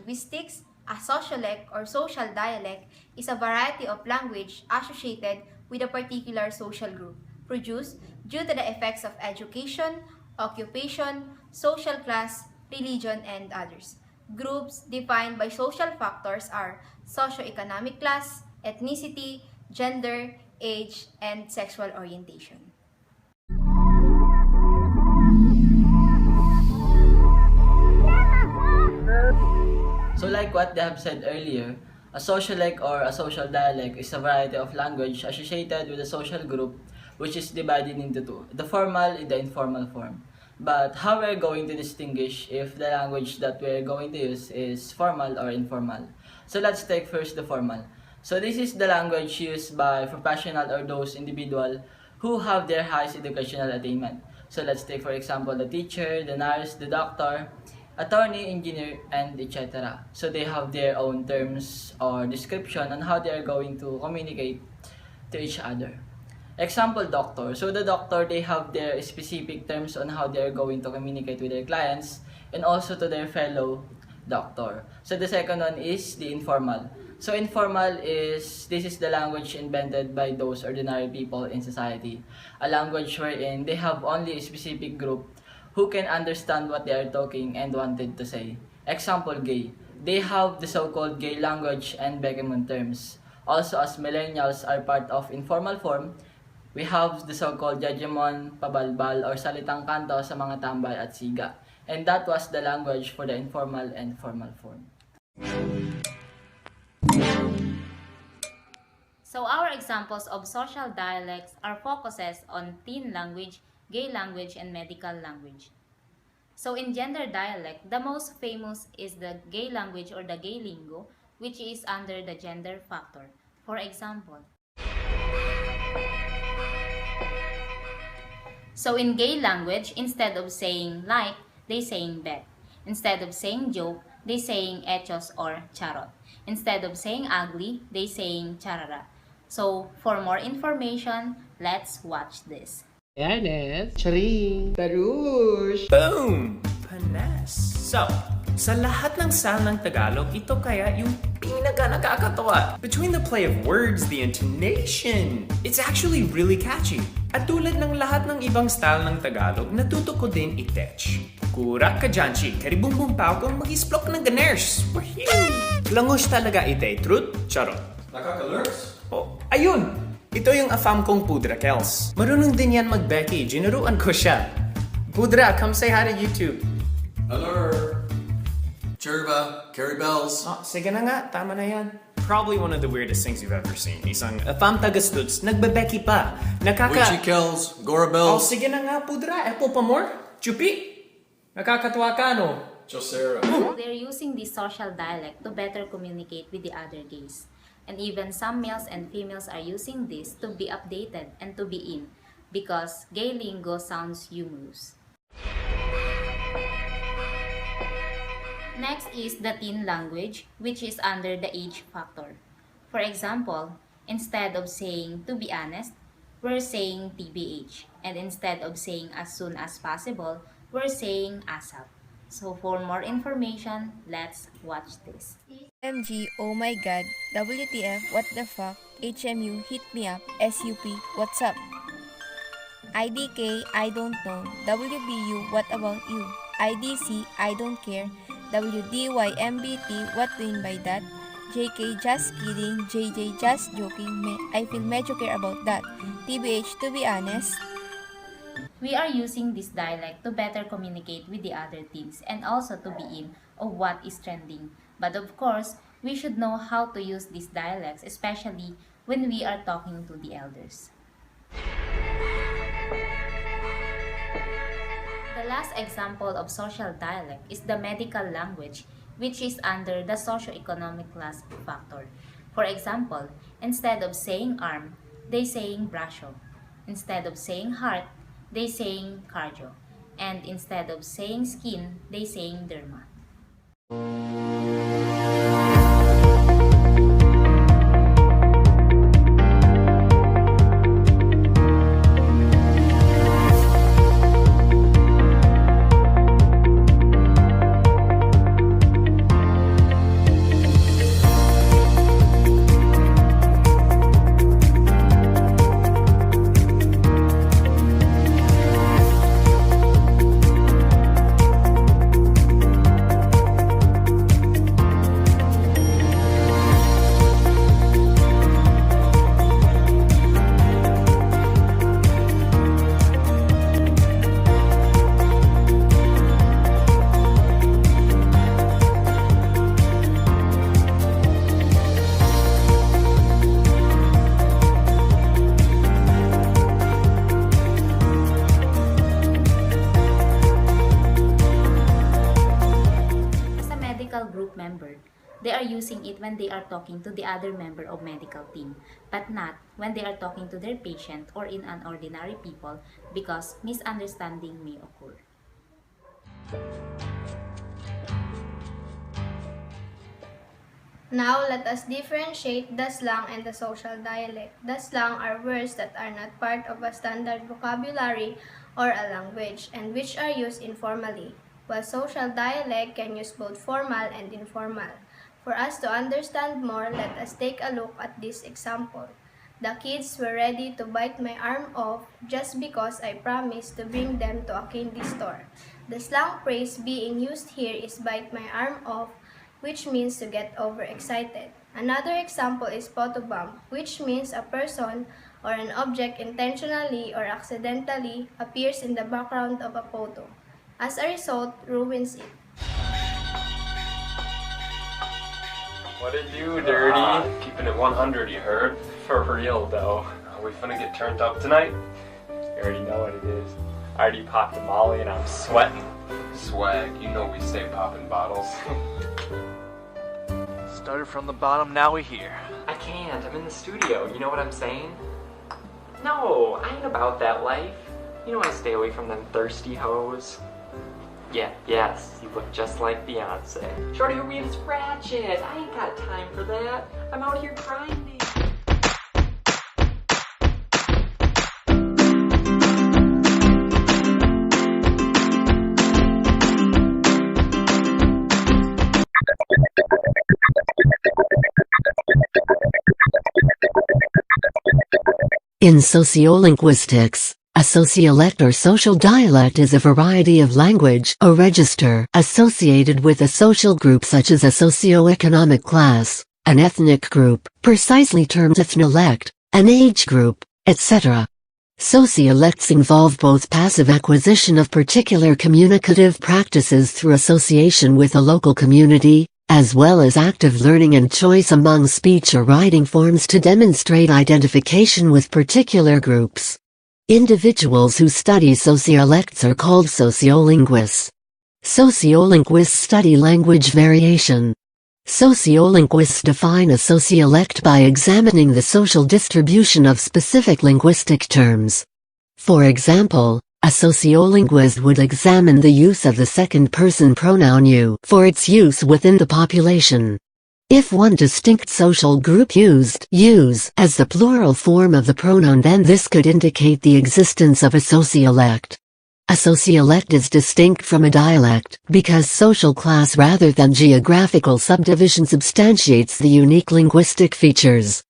linguistics, a sociolect or social dialect is a variety of language associated with a particular social group, produced due to the effects of education, occupation, social class, religion, and others. Groups defined by social factors are socioeconomic class, ethnicity, gender, age, and sexual orientation. So like what they have said earlier, a sociolect or a social dialect is a variety of language associated with a social group which is divided into two, the formal and the informal form. But how we're going to distinguish if the language that we're going to use is formal or informal? So let's take first the formal. So this is the language used by professional or those individual who have their highest educational attainment. So let's take for example the teacher, the nurse, the doctor, attorney, engineer, and etc. So they have their own terms or description on how they are going to communicate to each other. Example, doctor. So the doctor, they have their specific terms on how they are going to communicate with their clients and also to their fellow doctor. So the second one is the informal. So informal is, this is the language invented by those ordinary people in society. A language wherein they have only a specific group who can understand what they are talking and wanted to say. Example, gay. They have the so-called gay language and beki terms. Also, as millennials are part of informal form, we have the so-called judgment, pabalbal, or salitang kanto sa mga tambay at siga. And that was the language for the informal and formal form. So our examples of social dialects are focuses on teen language, gay language, and medical language. So in gender dialect, the most famous is the gay language or the gay lingo, which is under the gender factor. For example, so in gay language, instead of saying like, they saying bet. Instead of saying joke, they saying echos or charot. Instead of saying ugly, they saying charara. So for more information, let's watch this. Fairness, charing, tarush. Boom! Panas! So, sa lahat ng salang Tagalog, ito kaya yung pinaka-nakakatawa. Between the play of words, the intonation, it's actually really catchy. At tulad ng lahat ng ibang style ng Tagalog, natuto ko din itech. Kurak ka janchi, karibumbum pao kung mag-isplok ng ganers. Langosh talaga ite, truth, charot. Nakaka-lurks? Oh, ayun! Ito yung afam kong Pudra Kels. Marunong din yan mag-beki, ginuruan ko siya. Pudra, come say hi to YouTube. Hello. Cherba, carry bells. Oh, sige na nga, tama na yan. Probably one of the weirdest things you've ever seen. Isang afam tagastuds, nagbebeki pa. Witchy Kells, Gora Oh, bells. sige na nga, Pudra. Apple pa more? Chupi? Nakakatuwa ka, no? Josera. They're using this social dialect to better communicate with the other gays. And even some males and females are using this to be updated and to be in, because gay lingo sounds humorous. Next is the teen language, which is under the age factor. For example, instead of saying to be honest, we're saying TBH. And instead of saying as soon as possible, we're saying ASAP. So for more information, let's watch this. OMG, oh my god, WTF, what the fuck, HMU, hit me up, SUP, what's up? IDK, I don't know, WBU, what about you? IDC, I don't care, WDYMBT, what do you mean by that? JK, just kidding, JJ, just joking, I feel medyo care about that. TBH, to be honest, We are using this dialect to better communicate with the other teens and also to be in of what is trending. But of course, we should know how to use these dialects, especially when we are talking to the elders. The last example of social dialect is the medical language, which is under the socioeconomic class factor. For example, instead of saying arm, they saying bracho. Instead of saying heart, they saying cardio. And instead of saying skin, they saying derma. word. They are using it when they are talking to the other member of medical team, but not when they are talking to their patient or in an ordinary people because misunderstanding may occur. Now, let us differentiate the slang and the social dialect. The slang are words that are not part of a standard vocabulary or a language and which are used informally, while social dialect can use both formal and informal. For us to understand more, let us take a look at this example. The kids were ready to bite my arm off just because I promised to bring them to a candy store. The slang phrase being used here is bite my arm off, which means to get overexcited. Another example is photobomb, which means a person or an object intentionally or accidentally appears in the background of a photo. As a result, ruins it. What it do, Dirty? Keeping it 100, you heard? For real, though. Are we finna get turned up tonight? You already know what it is. I already popped a molly and I'm sweating. Swag, you know we stay popping bottles. Started from the bottom, now we're here. I can't, I'm in the studio, you know what I'm saying? No, I ain't about that life. You know I stay away from them thirsty hoes. Yeah, yes, you look just like Beyonce. Shorty, her weave is ratchet. I ain't got time for that. I'm out here grinding. In sociolinguistics, a sociolect or social dialect is a variety of language, a register, associated with a social group such as a socioeconomic class, an ethnic group, precisely termed ethnolect, an age group, etc. Sociolects involve both passive acquisition of particular communicative practices through association with a local community, as well as active learning and choice among speech or writing forms to demonstrate identification with particular groups. Individuals who study sociolects are called sociolinguists. Sociolinguists study language variation. Sociolinguists define a sociolect by examining the social distribution of specific linguistic terms. For example, a sociolinguist would examine the use of the second-person pronoun you for its use within the population. If one distinct social group used use as the plural form of the pronoun, then this could indicate the existence of a sociolect. A sociolect is distinct from a dialect because social class rather than geographical subdivision substantiates the unique linguistic features.